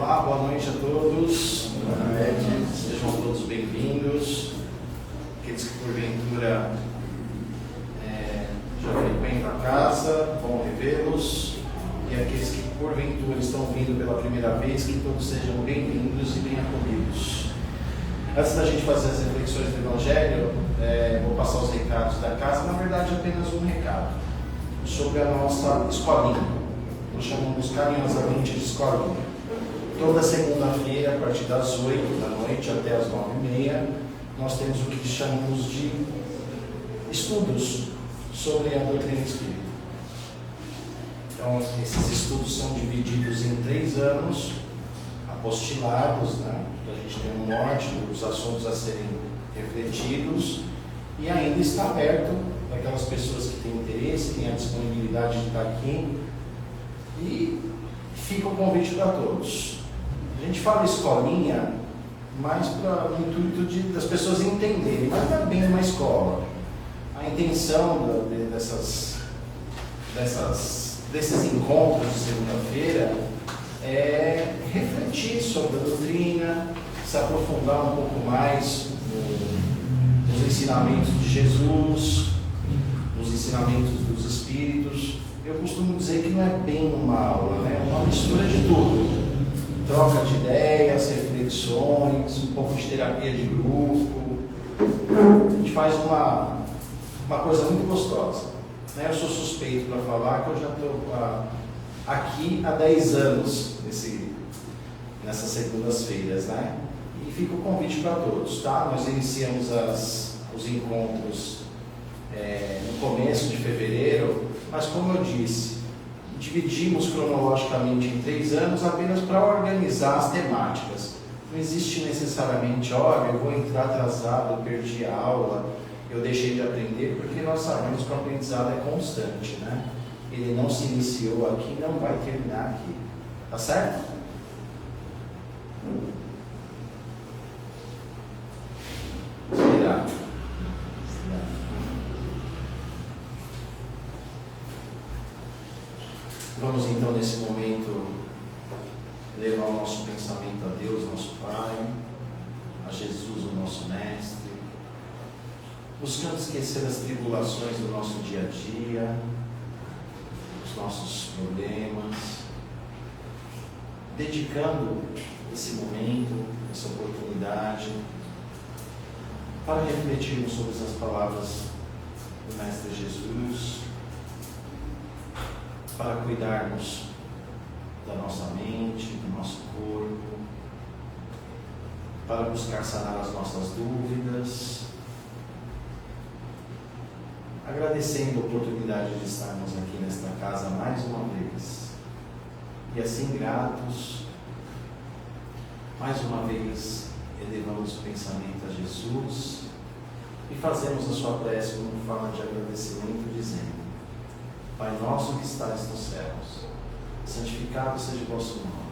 Olá, boa noite a todos. Sejam todos bem-vindos. Aqueles que porventura já frequentam a casa, vão revê-los. E aqueles que porventura estão vindo pela primeira vez, que todos sejam bem-vindos e bem acolhidos. Antes da gente fazer as reflexões do Evangelho, vou passar os recados da casa. Na verdade, apenas um recado sobre a nossa escolinha. Nós chamamos carinhosamente de escolinha. Toda segunda-feira, a partir das 8 da noite até as 9h30, nós temos o que chamamos de estudos sobre a doutrina espírita. Então, esses estudos são divididos em 3 anos, apostilados, né? Então, a gente tem um norte dos assuntos a serem refletidos e ainda está aberto para aquelas pessoas que têm interesse, têm a disponibilidade de estar aqui, e fica o convite para todos. A gente fala escolinha mais para o intuito das pessoas entenderem, mas não é bem uma escola. A intenção desses encontros de segunda-feira é refletir sobre a doutrina, se aprofundar um pouco mais nos ensinamentos de Jesus, nos ensinamentos dos Espíritos. Eu costumo dizer que não é bem uma aula, né? É uma mistura de tudo. Troca de ideias, reflexões, um pouco de terapia de grupo. A gente faz uma coisa muito gostosa, né? Eu sou suspeito para falar que eu já estou aqui há 10 anos nessas segundas-feiras, né? E fica o convite para todos, tá? Nós iniciamos os encontros no começo de fevereiro, mas como eu disse, dividimos cronologicamente em 3 anos apenas para organizar as temáticas. Não existe necessariamente, olha, eu vou entrar atrasado, eu perdi a aula, eu deixei de aprender, porque nós sabemos que o aprendizado é constante, né? Ele não se iniciou aqui, não vai terminar aqui. Tá certo? Obrigado. Vamos então nesse momento levar o nosso pensamento a Deus, nosso Pai, a Jesus, o nosso Mestre, buscando esquecer as tribulações do nosso dia a dia, os nossos problemas, dedicando esse momento, essa oportunidade, para refletirmos sobre as palavras do Mestre Jesus, para cuidarmos da nossa mente, do nosso corpo, para buscar sanar as nossas dúvidas, agradecendo a oportunidade de estarmos aqui nesta casa mais uma vez, e assim gratos, mais uma vez elevamos o pensamento a Jesus e fazemos a sua prece como forma de agradecimento, dizendo: Pai nosso que estás nos céus, santificado seja o vosso nome.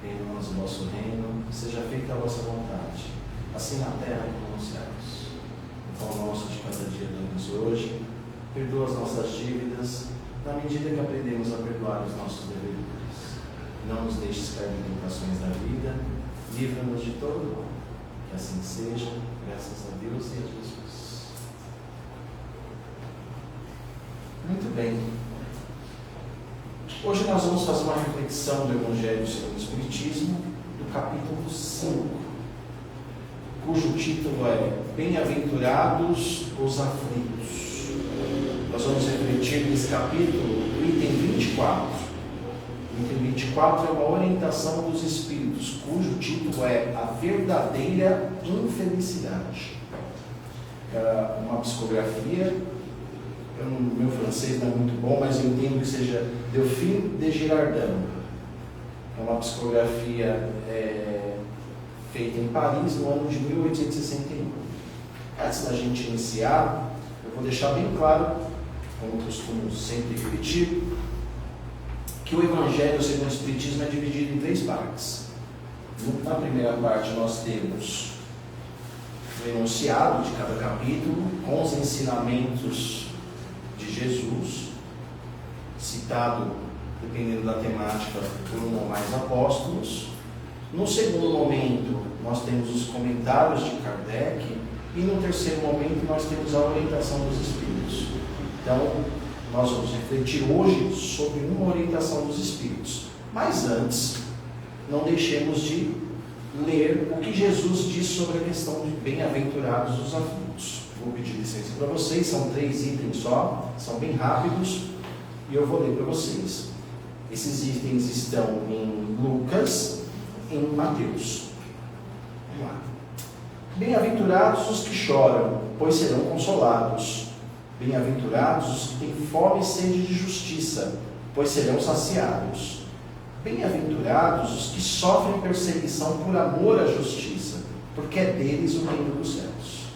Venha a nós o vosso reino, seja feita a vossa vontade, assim na terra como nos céus. O pão nosso de cada dia dá-nos hoje, perdoa as nossas dívidas, na medida que aprendemos a perdoar os nossos devedores. Não nos deixes cair em tentações da vida, livra-nos de todo mal. Que assim seja, graças a Deus e a Jesus. Muito bem. Hoje nós vamos fazer uma reflexão do Evangelho segundo o Espiritismo, do capítulo 5, cujo título é Bem-aventurados os aflitos. Nós vamos refletir nesse capítulo o item 24. O item 24 é uma orientação dos Espíritos, cujo título é A Verdadeira Infelicidade. É uma psicografia, meu francês não é muito bom, mas eu entendo que seja Delphine de Girardin. É uma psicografia feita em Paris no ano de 1861. Antes da gente iniciar, eu vou deixar bem claro, como costumo sempre repetir, que o Evangelho segundo o Espiritismo é dividido em 3 partes. Na primeira parte nós temos o enunciado de cada capítulo, com os ensinamentos de Jesus, citado, dependendo da temática, por um ou mais apóstolos. No segundo momento, nós temos os comentários de Kardec, e no terceiro momento, nós temos a orientação dos Espíritos. Então, nós vamos refletir hoje sobre uma orientação dos Espíritos. Mas antes, não deixemos de ler o que Jesus diz sobre a questão de bem-aventurados os aflitos. Vou pedir licença para vocês, são 3 itens só, são bem rápidos, e eu vou ler para vocês. Esses itens estão em Lucas, em Mateus. Vamos lá. Bem-aventurados os que choram, pois serão consolados. Bem-aventurados os que têm fome e sede de justiça, pois serão saciados. Bem-aventurados os que sofrem perseguição por amor à justiça, porque é deles o reino dos céus.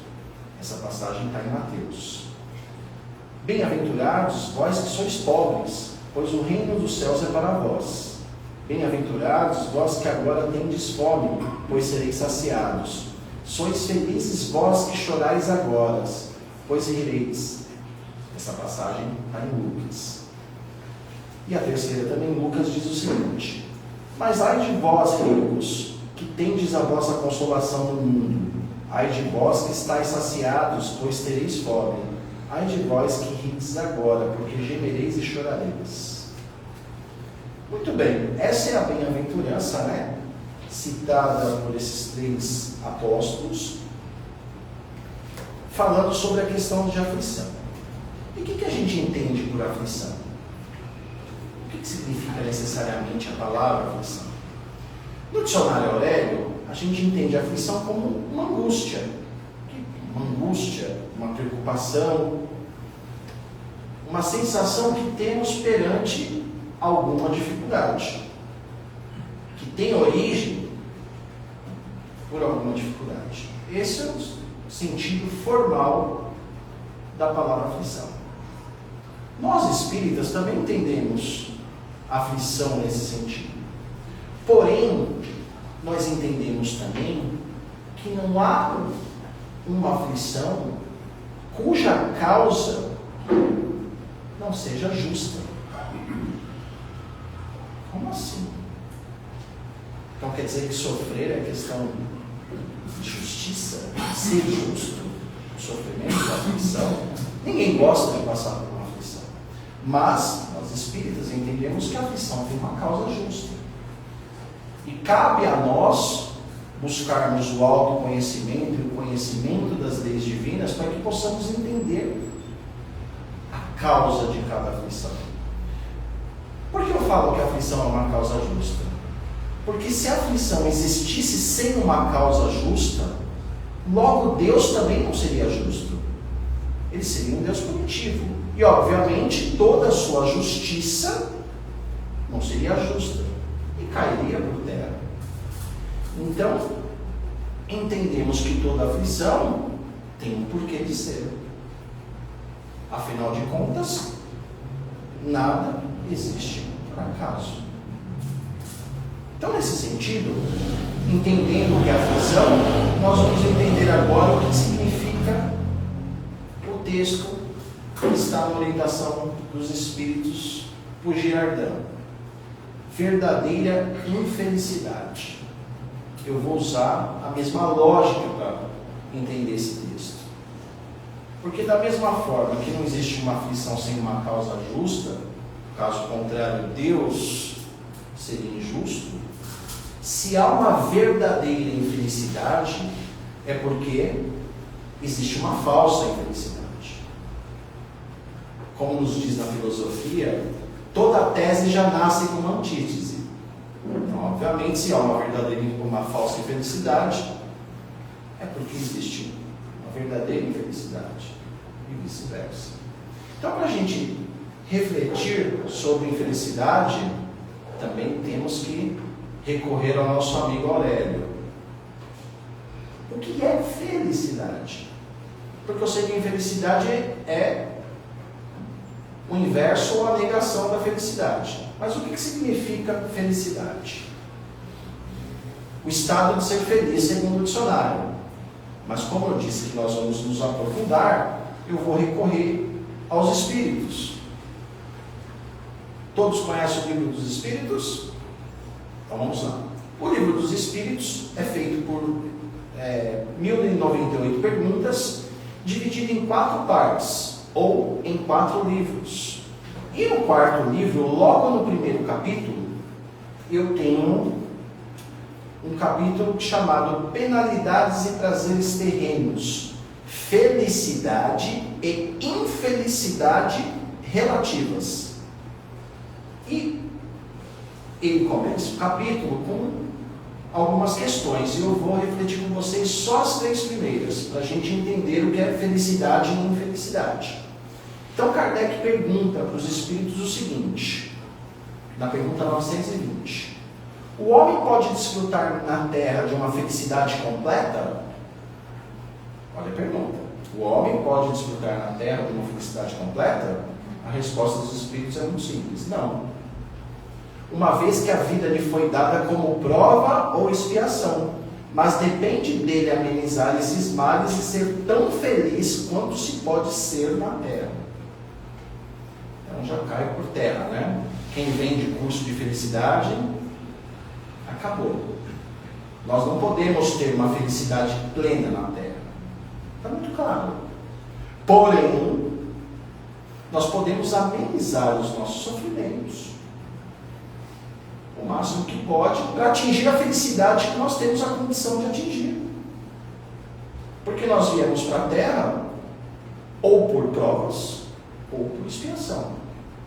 Essa passagem está em Mateus. Bem-aventurados vós que sois pobres, pois o reino dos céus é para vós. Bem-aventurados vós que agora tendes fome, pois sereis saciados. Sois felizes vós que chorais agora, pois rireis. Essa passagem está em Lucas. E a terceira também, Lucas, diz o seguinte: mas ai de vós, ricos, que tendes a vossa consolação no mundo. Ai de vós que estáis saciados, pois tereis fome. Ai de vós que rides agora, porque gemereis e chorareis. Muito bem, essa é a bem-aventurança, né? Citada por esses 3 apóstolos, falando sobre a questão de aflição. E o que a gente entende por aflição? O que significa necessariamente a palavra aflição? No dicionário Aurélio, a gente entende a aflição como uma angústia, uma preocupação, uma sensação que temos perante alguma dificuldade, que tem origem por alguma dificuldade. Esse é o sentido formal da palavra aflição. Nós espíritas também entendemos aflição nesse sentido. Porém, nós entendemos também que não há uma aflição cuja causa não seja justa. Como assim? Então quer dizer que sofrer é questão de justiça, ser justo, o sofrimento da aflição? Ninguém gosta de passar por uma aflição. Mas nós espíritas entendemos que a aflição tem uma causa justa. E cabe a nós buscarmos o autoconhecimento e o conhecimento das leis divinas para que possamos entender a causa de cada aflição. Por que eu falo que a aflição é uma causa justa? Porque se a aflição existisse sem uma causa justa, logo Deus também não seria justo. Ele seria um Deus punitivo. E obviamente toda a sua justiça não seria justa e cairia por terra. Então, entendemos que toda aflição tem um porquê de ser. Afinal de contas, nada existe por acaso. Então, nesse sentido, entendendo o que é aflição, nós vamos entender agora o que significa o texto que está na orientação dos Espíritos por Girardin. Verdadeira infelicidade. Eu vou usar a mesma lógica para entender esse texto. Porque da mesma forma que não existe uma aflição sem uma causa justa, caso contrário, Deus seria injusto, se há uma verdadeira infelicidade, é porque existe uma falsa infelicidade. Como nos diz na filosofia, toda tese já nasce com uma antítese. Então, obviamente, se há uma verdadeira e uma falsa infelicidade, é porque existe uma verdadeira infelicidade e vice-versa. Então, para a gente refletir sobre infelicidade, também temos que recorrer ao nosso amigo Aurélio. O que é felicidade? Porque eu sei que a infelicidade é o inverso ou a negação da felicidade. Mas o que significa felicidade? O estado de ser feliz, segundo o dicionário. Mas como eu disse que nós vamos nos aprofundar, eu vou recorrer aos espíritos. Todos conhecem o livro dos espíritos? Então vamos lá. O livro dos espíritos é feito por 1098 perguntas, dividido em 4 partes, ou em 4 livros. E no 4º livro, logo no primeiro capítulo, eu tenho um capítulo chamado Penalidades e Prazeres Terrenos, Felicidade e Infelicidade Relativas. E ele começa o capítulo com algumas questões, e eu vou refletir com vocês só as 3 primeiras, para a gente entender o que é felicidade e infelicidade. Então Kardec pergunta para os espíritos o seguinte, na pergunta 920: o homem pode desfrutar na Terra de uma felicidade completa? Olha a pergunta. O homem pode desfrutar na Terra de uma felicidade completa? A resposta dos espíritos é muito simples: não. Uma vez que a vida lhe foi dada como prova ou expiação, mas depende dele amenizar esses males e ser tão feliz quanto se pode ser na Terra. Então já cai por terra, né? Quem vende curso de felicidade, acabou. Nós não podemos ter uma felicidade plena na Terra. Está muito claro. Porém, nós podemos amenizar os nossos sofrimentos o máximo que pode, para atingir a felicidade que nós temos a condição de atingir. Porque nós viemos para a Terra ou por provas ou por expiação.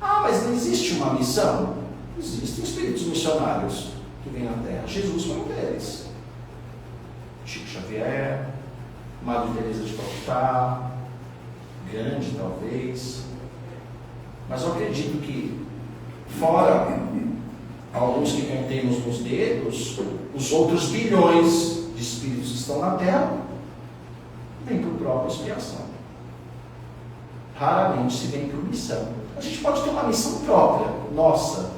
Ah, mas não existe uma missão? Existem espíritos missionários que vêm na Terra. Jesus foi um deles. Chico Xavier, Madre Teresa de Calcutá, Gandhi talvez. Mas eu acredito que, fora alguns que contemos nos dedos, os outros bilhões de espíritos que estão na Terra vêm por própria expiação. Raramente se vem por missão. A gente pode ter uma missão própria, nossa,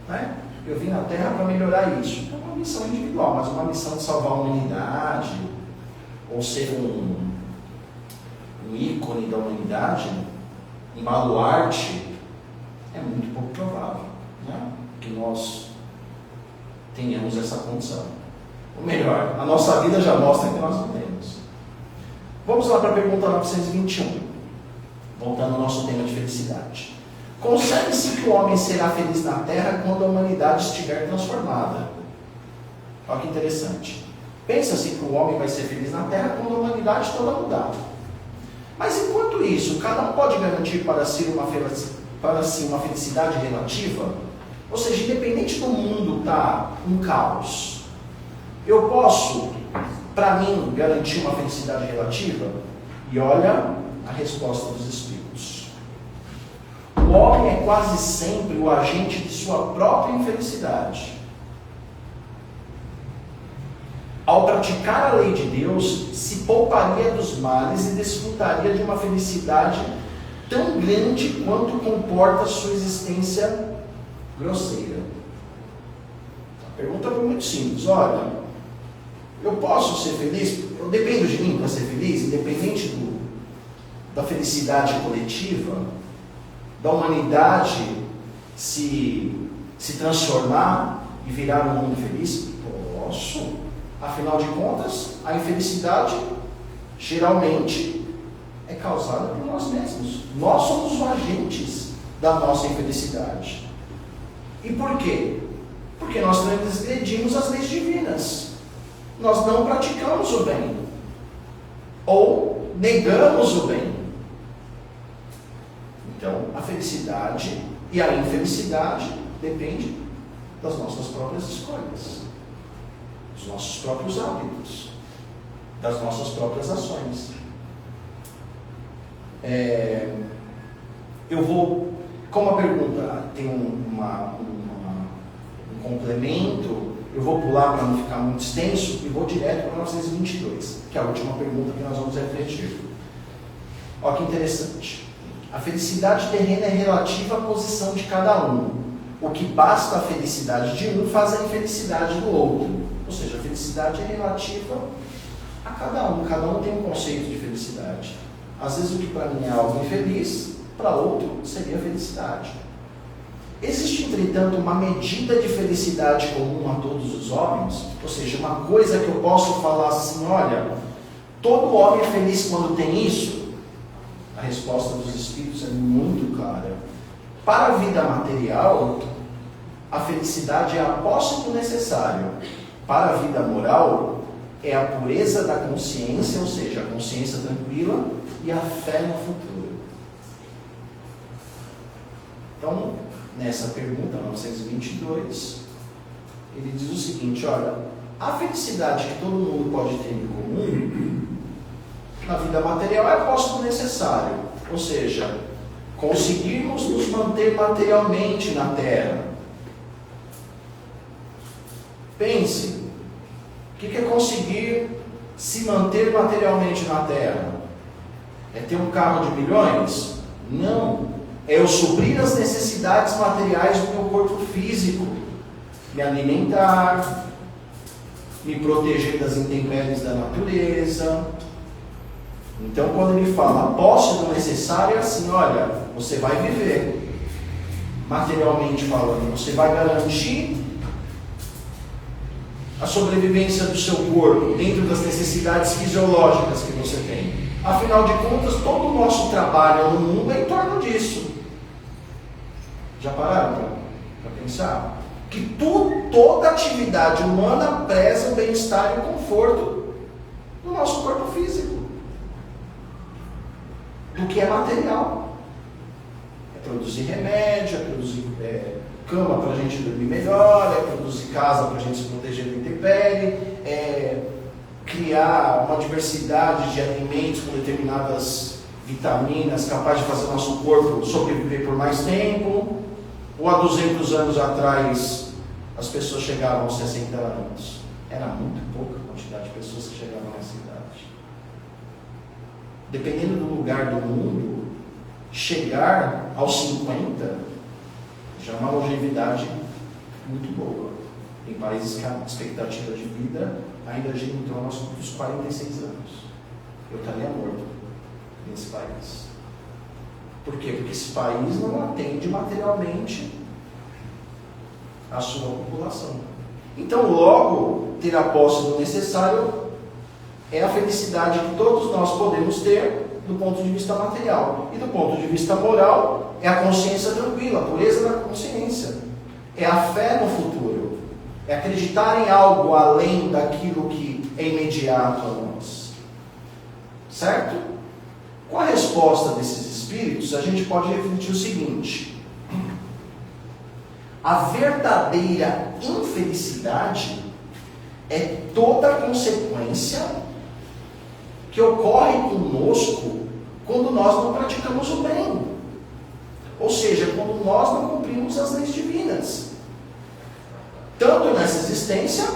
né? Eu vim na Terra para melhorar isso. É uma missão individual, mas uma missão de salvar a humanidade, ou ser um ícone da humanidade, um baluarte, é muito pouco provável, né? Que nós tenhamos essa condição. Ou melhor, a nossa vida já mostra que nós não temos. Vamos lá para a pergunta 921. Voltando ao nosso tema de felicidade. Concebe-se que o homem será feliz na Terra quando a humanidade estiver transformada. Olha que interessante. Pensa-se que o homem vai ser feliz na Terra quando a humanidade toda mudar. Mas enquanto isso, cada um pode garantir para si uma felicidade relativa? Ou seja, independente do mundo estar um caos, eu posso, para mim, garantir uma felicidade relativa? E olha a resposta dos espíritos. O homem é quase sempre o agente de sua própria infelicidade. Ao praticar a lei de Deus, se pouparia dos males e desfrutaria de uma felicidade tão grande quanto comporta sua existência grosseira. A pergunta foi muito simples. Olha, eu posso ser feliz? Eu dependo de mim para ser feliz, independente da felicidade coletiva, da humanidade se transformar e virar um mundo feliz? Posso. Afinal de contas, a infelicidade geralmente é causada por nós mesmos. Nós somos os agentes da nossa infelicidade. E por quê? Porque nós transgredimos as leis divinas. Nós não praticamos o bem. ou negamos o bem. Então, a felicidade e a infelicidade depende das nossas próprias escolhas, dos nossos próprios hábitos, das nossas próprias ações. Eu vou, como a pergunta tem um complemento, eu vou pular para não ficar muito extenso e vou direto para 1922, que é a última pergunta que nós vamos refletir. Olha que interessante. A felicidade terrena é relativa à posição de cada um. O que basta a felicidade de um faz a infelicidade do outro. Ou seja, a felicidade é relativa a cada um tem um conceito de felicidade. Às vezes o que para mim é algo infeliz, para outro seria felicidade. Existe, entretanto, uma medida de felicidade comum a todos os homens? Ou seja, uma coisa que eu posso falar assim, olha, todo homem é feliz quando tem isso? A resposta dos Espíritos é muito clara. Para a vida material, a felicidade é a posse do necessário. Para a vida moral, é a pureza da consciência, ou seja, a consciência tranquila e a fé no futuro. Então, nessa pergunta 922, ele diz o seguinte, olha, a felicidade que todo mundo pode ter em comum na vida material é a posse do necessário, ou seja, conseguirmos nos manter materialmente na Terra. Pense, o que é conseguir se manter materialmente na Terra? É ter um carro de milhões? Não. É eu suprir as necessidades materiais do meu corpo físico. Me alimentar, me proteger das intempéries da natureza. Então, quando ele fala a posse do necessário, é assim, olha, você vai viver, materialmente falando, você vai garantir a sobrevivência do seu corpo dentro das necessidades fisiológicas que você tem. Afinal de contas, todo o nosso trabalho no mundo é em torno disso. Já pararam para pensar? Que toda atividade humana preza o bem-estar e o conforto do nosso corpo físico, do que é material. É produzir remédio, é produzir cama para a gente dormir melhor, é produzir casa para a gente se proteger da intempérie, é criar uma diversidade de alimentos com determinadas vitaminas capazes de fazer o nosso corpo sobreviver por mais tempo. Ou há 200 anos atrás as pessoas chegavam aos 60 anos. Era muito pouca a quantidade de pessoas que chegavam nessa idade. Dependendo do lugar do mundo, chegar aos 50 já é uma longevidade muito boa. Tem países que a expectativa de vida ainda gira em torno dos 46 anos. Eu estaria morto nesse país. Por quê? Porque esse país não atende materialmente a sua população. Então, logo, ter a posse do necessário é a felicidade que todos nós podemos ter do ponto de vista material. E do ponto de vista moral, é a consciência tranquila, a pureza da consciência. É a fé no futuro. É acreditar em algo além daquilo que é imediato a nós. Certo? Com a resposta desses espíritos, a gente pode refletir o seguinte: a verdadeira infelicidade é toda a consequência que ocorre conosco quando nós não praticamos o bem. Ou seja, quando nós não cumprimos as leis divinas. Tanto nessa existência,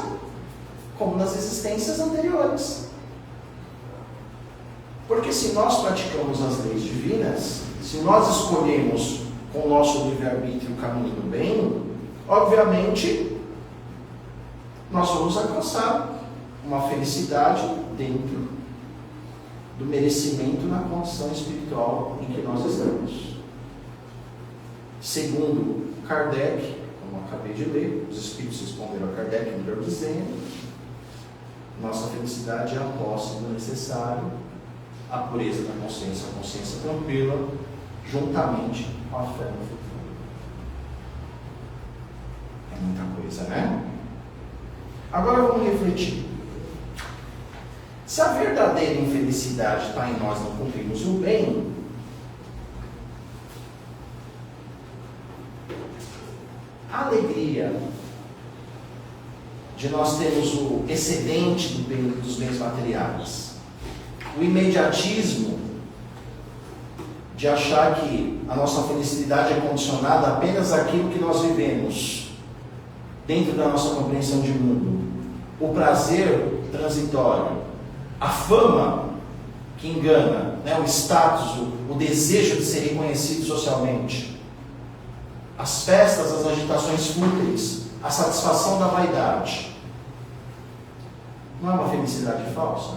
como nas existências anteriores. Porque se nós praticamos as leis divinas, se nós escolhemos com o nosso livre-arbítrio o caminho do bem, obviamente, nós vamos alcançar uma felicidade dentro do merecimento na condição espiritual em que nós estamos. Segundo Kardec, como eu acabei de ler, os espíritos responderam a Kardec, melhor dizendo, nossa felicidade é a posse do necessário, a pureza da consciência, a consciência tranquila, juntamente com a fé no futuro. É muita coisa, né? Agora vamos refletir. Se a verdadeira infelicidade está em nós não cumprirmos o bem, a alegria de nós termos o excedente dos bens materiais, o imediatismo de achar que a nossa felicidade é condicionada apenas àquilo que nós vivemos dentro da nossa compreensão de mundo, o prazer transitório, a fama que engana, né? O status, o desejo de ser reconhecido socialmente, as festas, as agitações fúteis, a satisfação da vaidade. Não é uma felicidade falsa?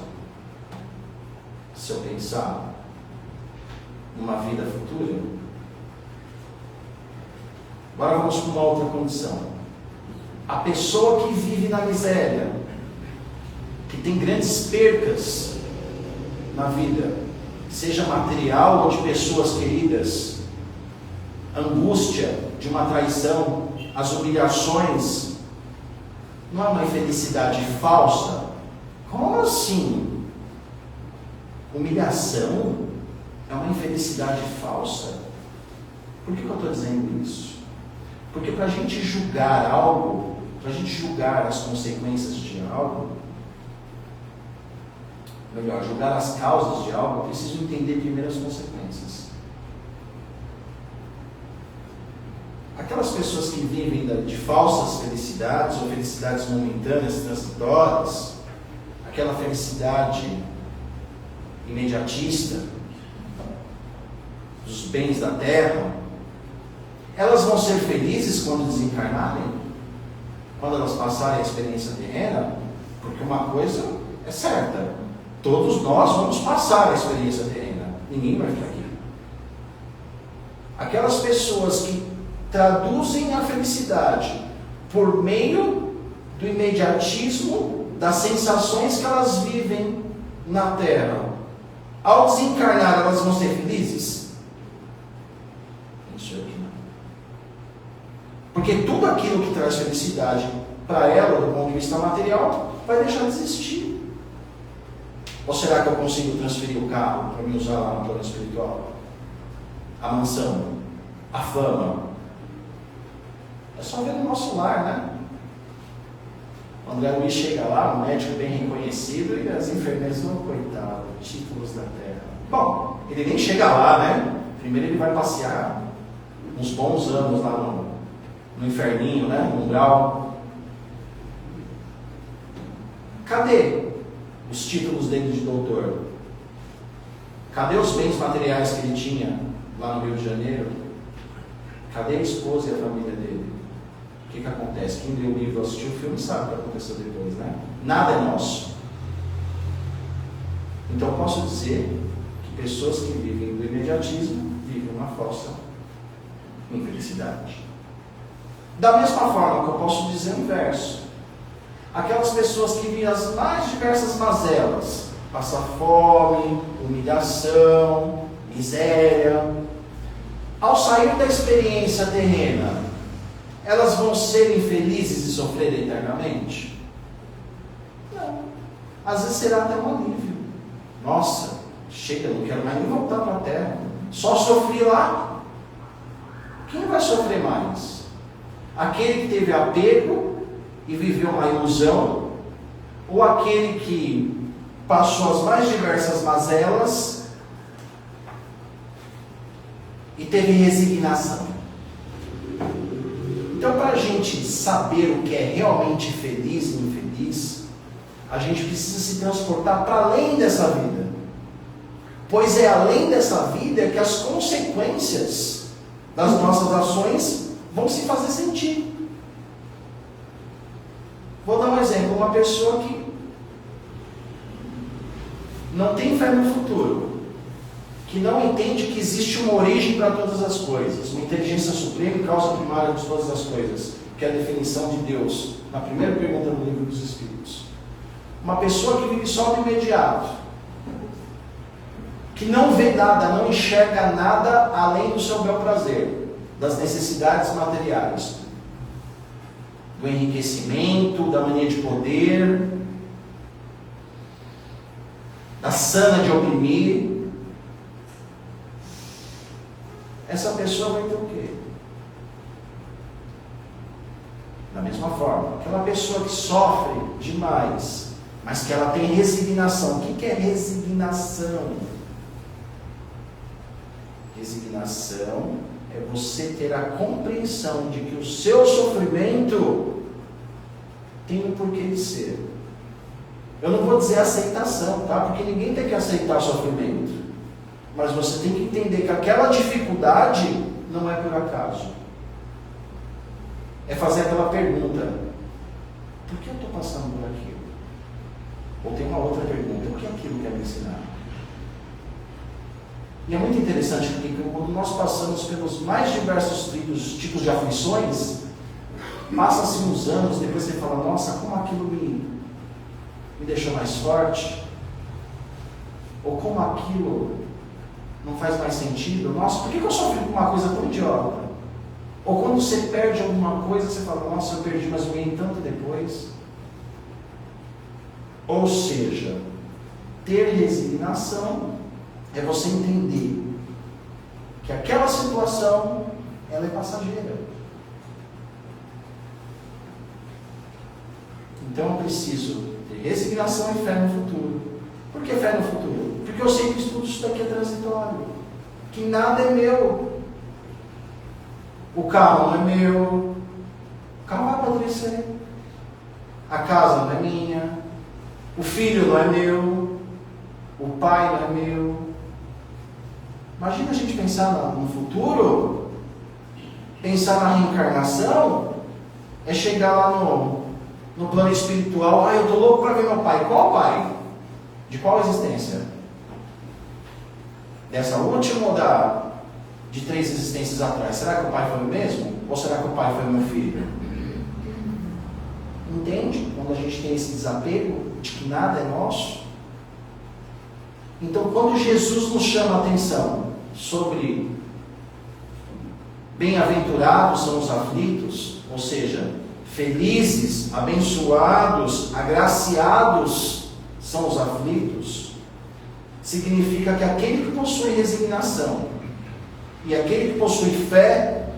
Se eu pensar numa vida futura. Agora vamos para uma outra condição. A pessoa que vive na miséria, que tem grandes percas na vida, seja material ou de pessoas queridas, angústia de uma traição, as humilhações, não é uma infelicidade falsa? Como assim? Humilhação é uma infelicidade falsa? Por que eu estou dizendo isso? Porque para a gente julgar algo, para a gente julgar as consequências de algo, melhor, julgar as causas de algo, eu preciso entender primeiro as consequências. Aquelas pessoas que vivem de falsas felicidades, ou felicidades momentâneas, transitórias, aquela felicidade imediatista dos bens da terra, elas vão ser felizes quando desencarnarem? Quando elas passarem a experiência terrena? Porque uma coisa é certa, todos nós vamos passar a experiência terrena, ninguém vai ficar aqui. Aquelas pessoas que traduzem a felicidade por meio do imediatismo das sensações que elas vivem na Terra, ao desencarnar, elas vão ser felizes? Isso aqui não. Porque tudo aquilo que traz felicidade para ela, do ponto de vista material, vai deixar de existir. Ou será que eu consigo transferir o carro para me usar lá no plano espiritual? A mansão, a fama. É só ver no nosso lar, né? O André Luiz chega lá, um médico bem reconhecido, e as enfermeiras vão, coitado, títulos da terra. Bom, ele nem chega lá, né? Primeiro ele vai passear uns bons anos lá no inferninho, né? No umbral. Cadê os títulos dele de doutor? Cadê os bens materiais que ele tinha lá no Rio de Janeiro? Cadê a esposa e a família dele? O que acontece? Quem leu o livro, assistiu o filme, sabe o que aconteceu depois, né? Nada é nosso. Então eu posso dizer que pessoas que vivem do imediatismo vivem uma falsa infelicidade. Da mesma forma que eu posso dizer o inverso. Aquelas pessoas que vivem as mais diversas mazelas, passar fome, humilhação, miséria, ao sair da experiência terrena, elas vão ser infelizes e sofrer eternamente? Não. Às vezes será até um alívio. Nossa, chega, não quero mais nem voltar para a terra. Só sofri lá. Quem vai sofrer mais? Aquele que teve apego e viveu uma ilusão? Ou aquele que passou as mais diversas mazelas e teve resignação? Então, para a gente saber o que é realmente feliz e infeliz, a gente precisa se transportar para além dessa vida. Pois é além dessa vida que as consequências das nossas ações vão se fazer sentir. Vou dar um exemplo. Uma pessoa que não tem fé no futuro, que não entende que existe uma origem para todas as coisas, uma inteligência suprema e causa primária de todas as coisas, que é a definição de Deus, na primeira pergunta do Livro dos Espíritos. Uma pessoa que vive só no imediato, que não vê nada, não enxerga nada além do seu bel prazer, das necessidades materiais, do enriquecimento, da mania de poder. da sana de oprimir, essa pessoa vai ter o quê? Da mesma forma, aquela pessoa que sofre demais, mas que ela tem resignação. O que é resignação? Resignação é você ter a compreensão de que o seu sofrimento tem um porquê de ser. Eu não vou dizer aceitação, tá? Porque ninguém tem que aceitar sofrimento. Mas você tem que entender que aquela dificuldade não é por acaso. É fazer aquela pergunta: por que eu estou passando por aquilo? Ou tem uma outra pergunta: o que aquilo quer me ensinar? E é muito interessante porque quando nós passamos pelos mais diversos tipos de aflições, passa-se uns anos, depois você fala: nossa, como aquilo me deixou mais forte, ou como aquilo não faz mais sentido. Nossa, por que eu sofri com uma coisa tão idiota? Ou quando você perde alguma coisa, você fala: nossa, eu perdi, mas eu ganhei tanto depois. Ou seja, ter resignação é você entender que aquela situação, ela é passageira. Então eu preciso ter resignação e fé no futuro. Por que fé no futuro? Porque eu sei que tudo isso daqui é transitório, que nada é meu. O carro não é meu, o carro vai apodrecer, a casa não é minha, o filho não é meu, o pai não é meu. Imagina a gente pensar no futuro, pensar na reencarnação, é chegar lá no plano espiritual: eu estou louco para ver meu pai. Qual pai? De qual existência? Dessa última ou de 3 existências atrás? Será que o pai foi o mesmo? Ou será que o pai foi meu filho? Entende? Quando a gente tem esse desapego de que nada é nosso. Então, quando Jesus nos chama a atenção sobre bem-aventurados são os aflitos, ou seja, felizes, abençoados, agraciados são os aflitos, significa que aquele que possui resignação e aquele que possui fé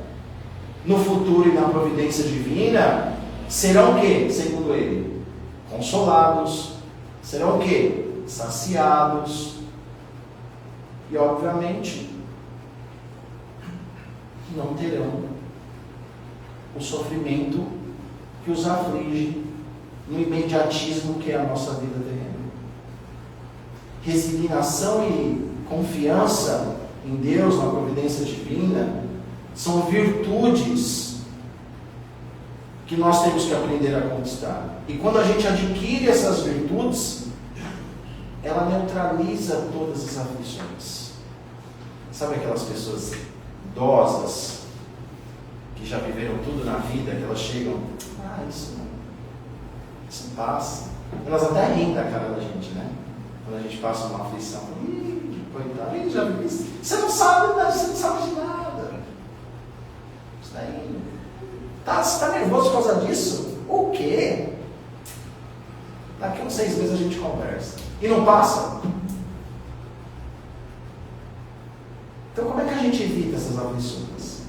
no futuro e na providência divina serão o quê? Segundo ele, consolados, serão o quê? Saciados, e obviamente não terão o sofrimento que os aflige no imediatismo que é a nossa vida terrena. Resignação e confiança em Deus, na providência divina, são virtudes que nós temos que aprender a conquistar. E quando a gente adquire essas virtudes, ela neutraliza todas as aflições. Sabe aquelas pessoas idosas que já viveram tudo na vida, que elas chegam: isso passa. Elas até riem da cara da gente, né? Quando a gente passa uma aflição: coitado, já viu isso? Você não sabe de nada. Isso daí. Você está nervoso por causa disso? O quê? Daqui a uns 6 meses a gente conversa. E não passa? Então como é que a gente evita essas aflições?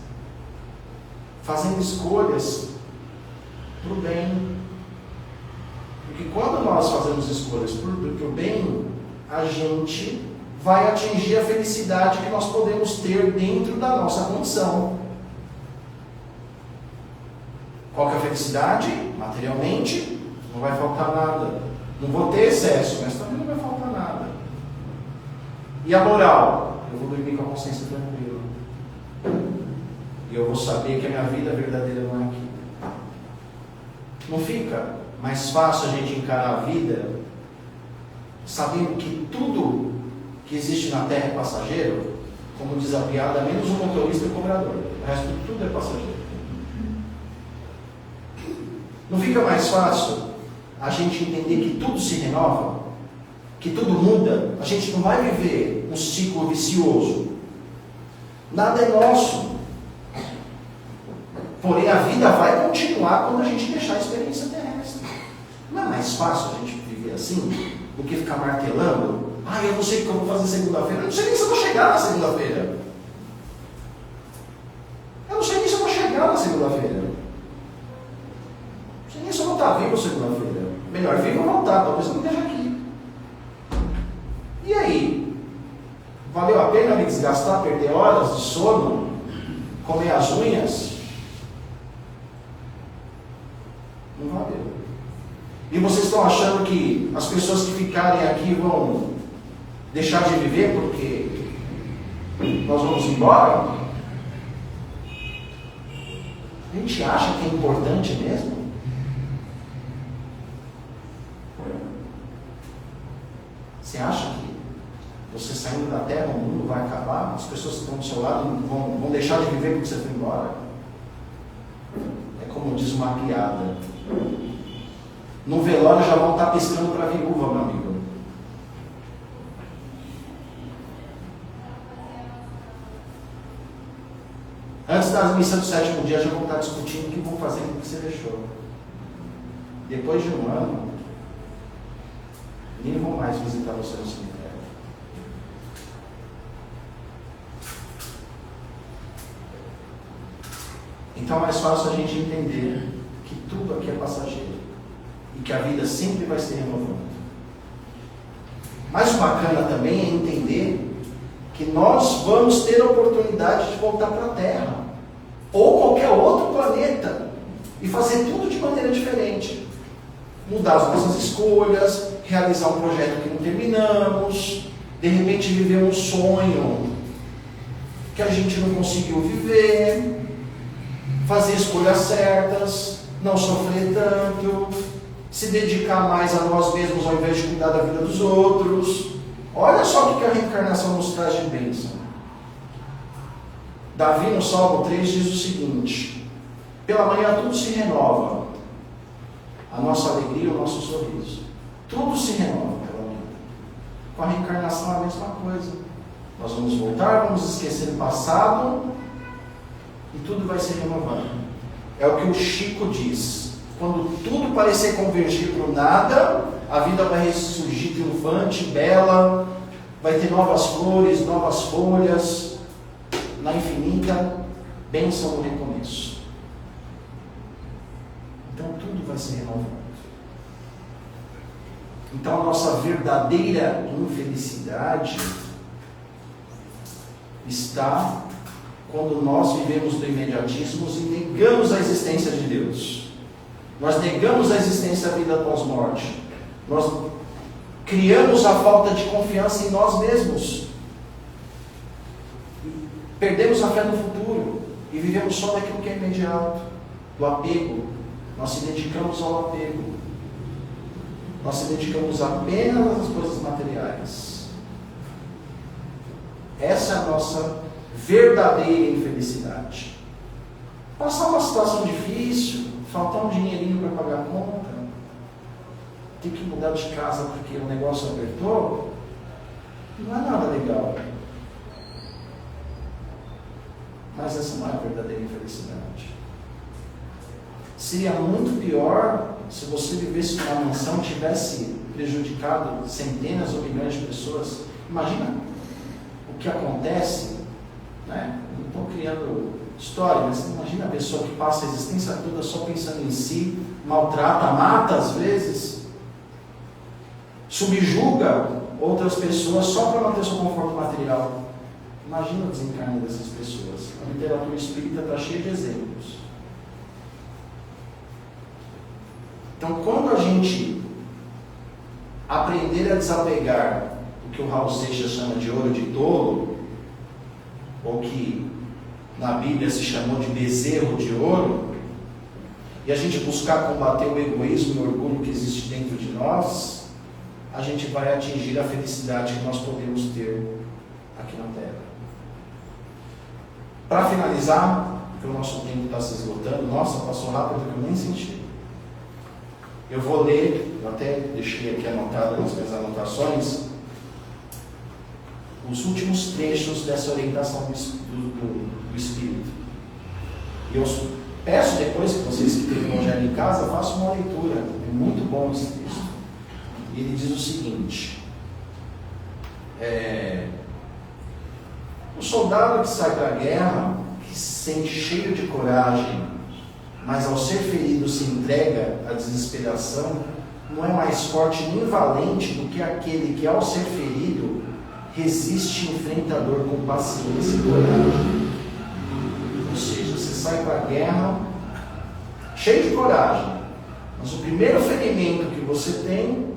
Fazendo escolhas para o bem. Porque quando nós fazemos escolhas para o bem, a gente vai atingir a felicidade que nós podemos ter dentro da nossa condição. Qual que é a felicidade? Materialmente, não vai faltar nada. Não vou ter excesso, mas também não vai faltar nada. E a moral? Eu vou dormir com a consciência tranquila. E eu vou saber que a minha vida verdadeira não é aqui. Não fica mais fácil a gente encarar a vida sabendo que tudo que existe na Terra é passageiro? Como diz a piada, menos o motorista e o cobrador. O resto tudo é passageiro. Não fica mais fácil a gente entender que tudo se renova? Que tudo muda? A gente não vai viver um ciclo vicioso. Nada é nosso. Porém, a vida vai continuar quando a gente deixar a experiência terrestre. Não é mais fácil a gente viver assim do que ficar martelando? Eu não sei o que eu vou fazer segunda-feira. Eu não sei nem se eu vou chegar na segunda-feira. Eu não sei nem se eu vou chegar na segunda-feira. Não sei nem se eu vou estar vivo segunda-feira. Melhor vivo ou voltar, talvez eu não esteja aqui. E aí? Valeu a pena me desgastar, perder horas de sono, comer as unhas? Não valeu. E vocês estão achando que as pessoas que ficarem aqui vão deixar de viver porque nós vamos embora? A gente acha que é importante mesmo? Você acha que você saindo da terra, o mundo vai acabar? As pessoas que estão do seu lado vão deixar de viver porque você foi embora? É como diz uma piada. No velório já vão estar piscando para a viúva, meu amigo. Antes da missa do sétimo dia já vão estar discutindo o que vão fazer com o que você deixou. Depois de um ano, nem vão mais visitar você no cemitério. Então é mais fácil a gente entender que tudo aqui é passageiro e que a vida sempre vai se renovando. Mas o bacana também é entender que nós vamos ter a oportunidade de voltar para a Terra ou qualquer outro planeta e fazer tudo de maneira diferente. Mudar as nossas escolhas, realizar um projeto que não terminamos, de repente viver um sonho que a gente não conseguiu viver, fazer escolhas certas, não sofrer tanto, se dedicar mais a nós mesmos ao invés de cuidar da vida dos outros. Olha só o que a reencarnação nos traz de bênção. Davi no Salmo 3 diz o seguinte: pela manhã tudo se renova, a nossa alegria e o nosso sorriso. Tudo se renova pela manhã. Com a reencarnação é a mesma coisa. Nós vamos voltar, vamos esquecer o passado e tudo vai se renovando. É o que o Chico diz: quando tudo parecer convergir para o nada, a vida vai ressurgir triunfante, bela, vai ter novas flores, novas folhas, na infinita bênção do recomeço. Então tudo vai se renovando. Então a nossa verdadeira infelicidade está quando nós vivemos do imediatismo e negamos a existência de Deus. Nós negamos a existência da vida após morte. Nós criamos a falta de confiança em nós mesmos. Perdemos a fé no futuro e vivemos só daquilo que é imediato, do apego. Nós se dedicamos ao apego. Nós se dedicamos apenas às coisas materiais. Essa é a nossa verdadeira infelicidade. Passar uma situação difícil, faltar um dinheirinho para pagar a conta, ter que mudar de casa porque o negócio apertou, não é nada legal. Mas essa não é a verdadeira infelicidade. Seria muito pior se você vivesse numa mansão e tivesse prejudicado centenas ou milhões de pessoas. Imagina o que acontece, né? Não estou criando história, mas imagina a pessoa que passa a existência toda só pensando em si, maltrata, mata às vezes, subjuga outras pessoas só para manter seu conforto material. Imagina o desencarne dessas pessoas. A literatura espírita está cheia de exemplos. Então, quando a gente aprender a desapegar o que o Raul Seixas chama de ouro de tolo, ou que na Bíblia se chamou de bezerro de ouro, e a gente buscar combater o egoísmo e o orgulho que existe dentro de nós, a gente vai atingir a felicidade que nós podemos ter aqui na Terra. Para finalizar, porque o nosso tempo está se esgotando, nossa, passou rápido que eu nem senti. Eu vou ler, eu até deixei aqui anotado nas minhas anotações, os últimos trechos dessa orientação do Espírito. E eu peço depois que vocês que têm o Evangelho em casa, façam uma leitura. É muito bom esse texto. E ele diz o seguinte: O soldado que sai para a guerra, que se sente cheio de coragem, mas ao ser ferido se entrega à desesperação, não é mais forte nem valente do que aquele que, ao ser ferido, resiste e enfrenta a dor com paciência e coragem. Ou seja, você sai para a guerra cheio de coragem, mas o primeiro ferimento que você tem,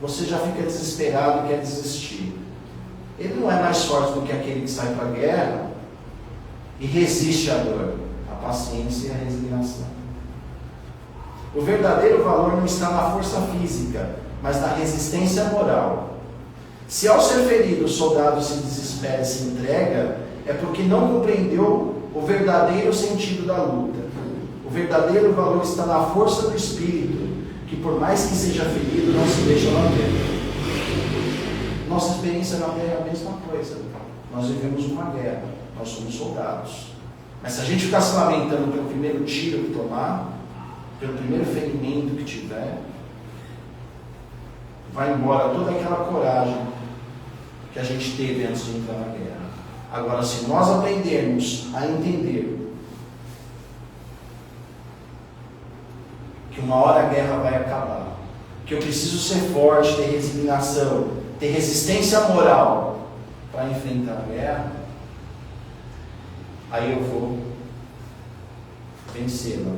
você já fica desesperado e quer desistir. Ele não é mais forte do que aquele que sai para a guerra e resiste à dor, a paciência e a resignação. O verdadeiro valor não está na força física, mas na resistência moral. Se ao ser ferido o soldado se desespera e se entrega, é porque não compreendeu o verdadeiro sentido da luta. O verdadeiro valor está na força do espírito, que por mais que seja ferido, não se deixa bater. Nossa experiência na Terra é a mesma coisa. Nós vivemos uma guerra, nós somos soldados. Mas se a gente ficar se lamentando pelo primeiro tiro que tomar, pelo primeiro ferimento que tiver, vai embora toda aquela coragem que a gente teve antes de entrar na guerra. Agora, se nós aprendermos a entender que uma hora a guerra vai acabar, que eu preciso ser forte, ter resignação, ter resistência moral para enfrentar a guerra, aí eu vou vencê-la,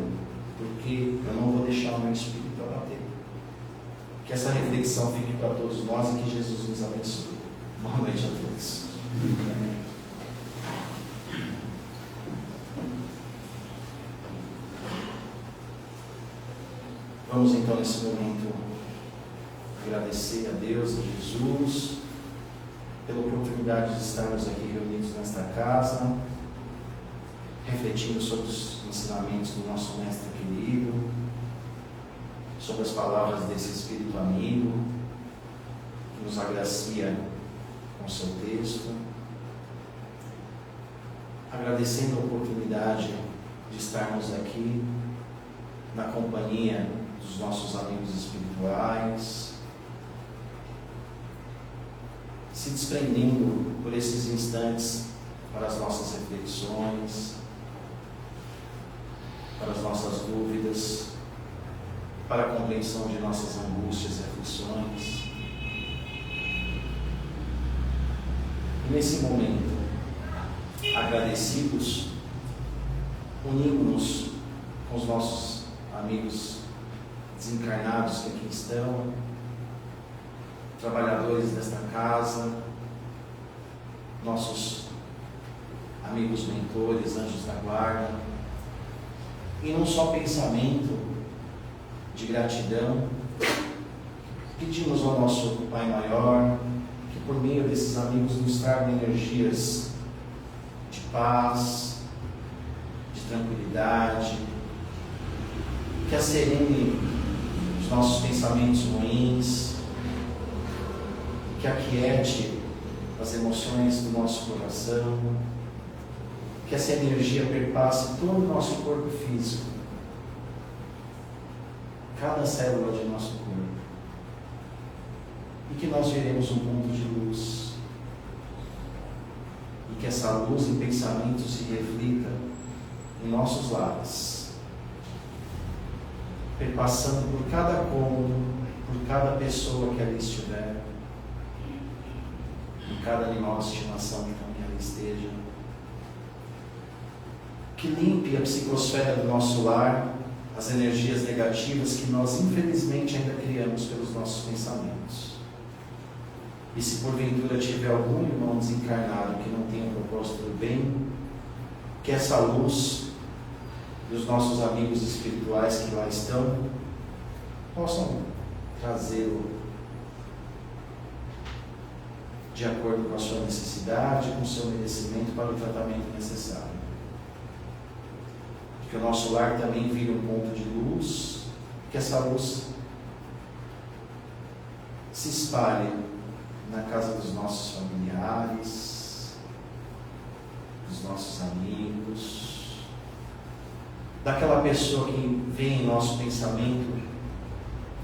porque eu não vou deixar o meu espírito abater. Que essa reflexão fique para todos nós e que Jesus nos abençoe. Boa noite a todos. Vamos então nesse momento agradecer a Deus, a Jesus, pela oportunidade de estarmos aqui reunidos nesta casa, refletindo sobre os ensinamentos do nosso mestre querido, sobre as palavras desse Espírito amigo, que nos agracia com seu texto, agradecendo a oportunidade de estarmos aqui na companhia dos nossos amigos espirituais, se desprendendo por esses instantes para as nossas reflexões, para as nossas dúvidas, para a compreensão de nossas angústias e aflições. E nesse momento, agradecidos, unimos-nos com os nossos amigos desencarnados que aqui estão, trabalhadores desta casa, nossos amigos mentores, anjos da guarda, e num só pensamento de gratidão, pedimos ao nosso Pai Maior que por meio desses amigos nos tragam energias de paz, de tranquilidade, que acerene os nossos pensamentos ruins, que aquiete as emoções do nosso coração, que essa energia perpasse todo o nosso corpo físico, cada célula de nosso corpo, e que nós veremos um mundo de luz, e que essa luz em pensamento se reflita em nossos lares, perpassando por cada cômodo, por cada pessoa que ali estiver, por cada animal de estimação que também ali esteja, que limpe a psicosfera do nosso lar, as energias negativas que nós infelizmente ainda criamos pelos nossos pensamentos. E se porventura tiver algum irmão desencarnado que não tenha propósito do bem, que essa luz dos nossos amigos espirituais que lá estão possam trazê-lo de acordo com a sua necessidade, com o seu merecimento para o tratamento necessário. Que o nosso lar também vire um ponto de luz, que essa luz se espalhe na casa dos nossos familiares, dos nossos amigos, daquela pessoa que vem em nosso pensamento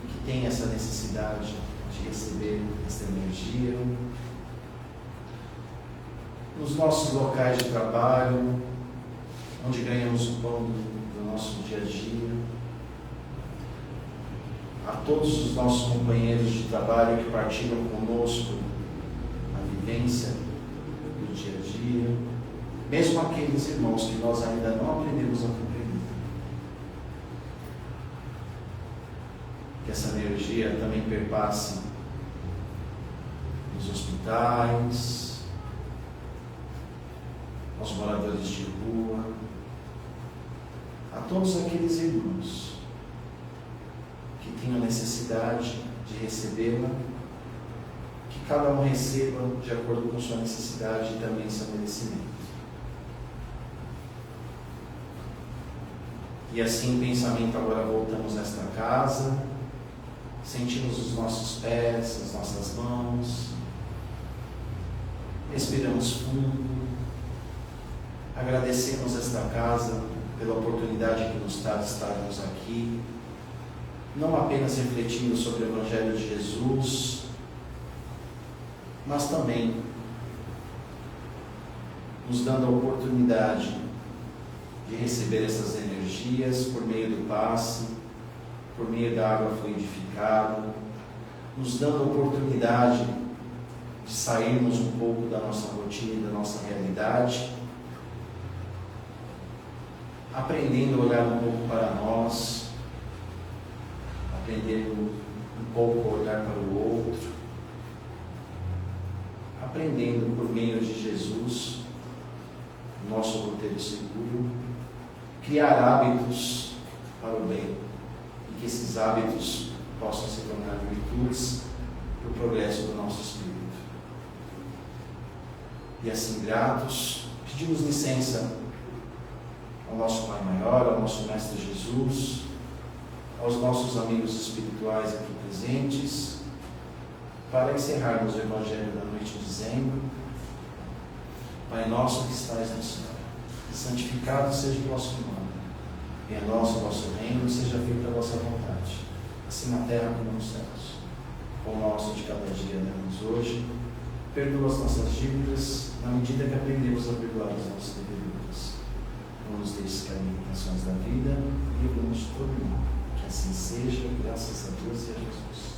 e que tem essa necessidade de receber essa energia, nos nossos locais de trabalho, onde ganhamos o pão do nosso dia a dia, a todos os nossos companheiros de trabalho que partilham conosco a vivência do dia a dia, mesmo aqueles irmãos que nós ainda não aprendemos a compreender. Que essa energia também perpasse nos hospitais, aos moradores de rua, a todos aqueles irmãos que tenham necessidade de recebê-la, que cada um receba de acordo com sua necessidade e também seu merecimento. E assim, em pensamento, agora voltamos a esta casa, sentimos os nossos pés, as nossas mãos, respiramos fundo, agradecemos esta casa pela oportunidade que nos dá de estarmos aqui, não apenas refletindo sobre o Evangelho de Jesus, mas também nos dando a oportunidade de receber essas energias por meio do passe, por meio da água fluidificada, nos dando a oportunidade de sairmos um pouco da nossa rotina e da nossa realidade, aprendendo a olhar um pouco para nós, aprendendo um pouco a olhar para o outro, aprendendo por meio de Jesus, nosso roteiro seguro, criar hábitos para o bem, e que esses hábitos possam se tornar virtudes para o progresso do nosso espírito. E assim, gratos, pedimos licença ao nosso Pai Maior, ao nosso Mestre Jesus, aos nossos amigos espirituais aqui presentes, para encerrarmos o Evangelho da noite dizendo: Pai nosso que estais no céu, santificado seja o vosso nome, venha a nós o vosso reino, seja feita a vossa vontade, assim na terra como nos céus. O pão nosso de cada dia dá-nos hoje, perdoa as nossas dívidas, na medida que aprendemos a perdoar os nossos devedores. Não nos deixes cair em tentações da vida, e livra-nos de todo mal. Que assim seja, graças a Deus e a Jesus.